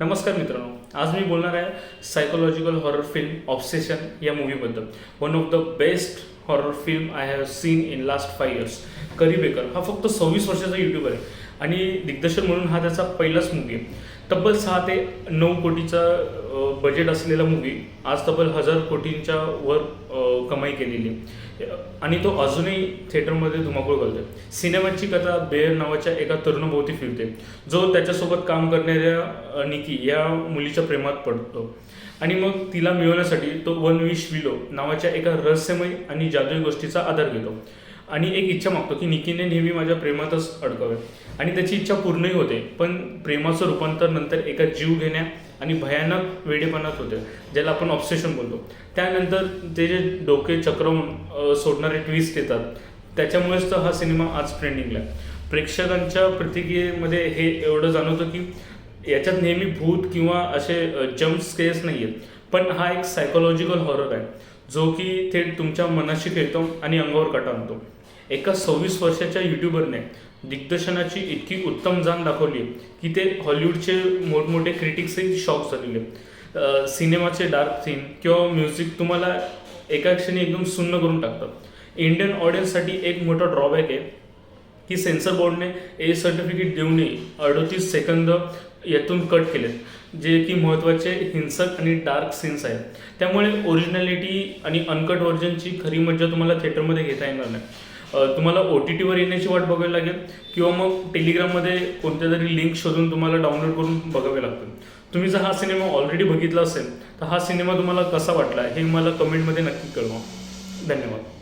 नमस्कार मित्रांनो, आज मी बोलणार आहे सायकोलॉजिकल हॉरर फिल्म ऑब्सेशन या मूवीबद्दल. One of the best horror film I have seen in last 5 years. Curry Barker हा फक्त 26 वर्षाचा यूट्यूबर आहे आणि दिग्दर्शक म्हणून हा त्याचा पहिलाच मूवी आहे. तब्बल 6 ते 9 कोटीचा बजेट असलेला मूवी आज तब्बल 1000 कोटींच्या वर कमाई केलेली आणि तो अजूनही थिएटरमध्ये धुमाकूळ घालतोय. सिनेमाची कथा बेअर नावाच्या एका तरुणाभोवती फिरते, जो त्याच्यासोबत काम करणाऱ्या निकी या मुलीच्या प्रेमात पडतो आणि मग तिला मिळवण्यासाठी तो वन विश विलो नावाच्या एका रहस्यमय आणि जादुई गोष्टीचा आधार घेतो आणि एक इच्छा मागतो की निकीने नेहमी माझ्या प्रेमातच अडकावे आणि त्याची इच्छा पूर्णही होते. पण प्रेमाचं रूपांतर नंतर एका जीव घेण्या आणि भयानक वेडेपणात होते, ज्याला आपण ऑब्सेशन बोलतो. त्यानंतर ते जे डोके चक्रवून सोडणारे ट्विस्ट येतात, त्याच्यामुळेच तर हा सिनेमा आज ट्रेंडिंगला आहे. प्रेक्षकांच्या प्रतिक्रियेमध्ये हे एवढं जाणवतं की याच्यात नेहमी भूत किंवा असे जम्प स्केअर्स नाही आहेत, पण हा एक सायकोलॉजिकल हॉरर आहे जो की थेट तुमच्या मनाशी खेळतो आणि अंगावर काटा आणतो. एका 26 वर्षाच्या यूट्यूबरने दिग्दर्शनाची इतकी उत्तम जाण दाखवली की ते हॉलिवूडचे मोठमोठे क्रिटिक्सही शॉक झालेले. सिनेमाचे डार्क थीम किंवा म्युझिक तुम्हाला एका क्षणी एकदम सुन्न करून टाकतं. इंडियन ऑडियन्ससाठी एक मोठा ड्रॉबॅक आहे की सेन्सर बोर्डने ए सर्टिफिकेट देऊनही 38 सेकंद यातून कट केलेत, जे की महत्त्वाचे हिंसक आणि डार्क सीन्स आहेत. त्यामुळे ओरिजिनॅलिटी आणि अनकट व्हर्जनची खरी मज्जा तुम्हाला थिएटरमध्ये घेता येणार नाही. तुम्हाला OTTवर येण्याची वाट बघावी लागेल किंवा मग टेलिग्राममध्ये कोणत्या तरी लिंक शोधून तुम्हाला डाउनलोड करून बघावे लागतील. तुम्ही जर हा सिनेमा ऑलरेडी बघितला असेल तर हा सिनेमा तुम्हाला कसा वाटला हे मला कमेंटमध्ये नक्की कळवा. धन्यवाद.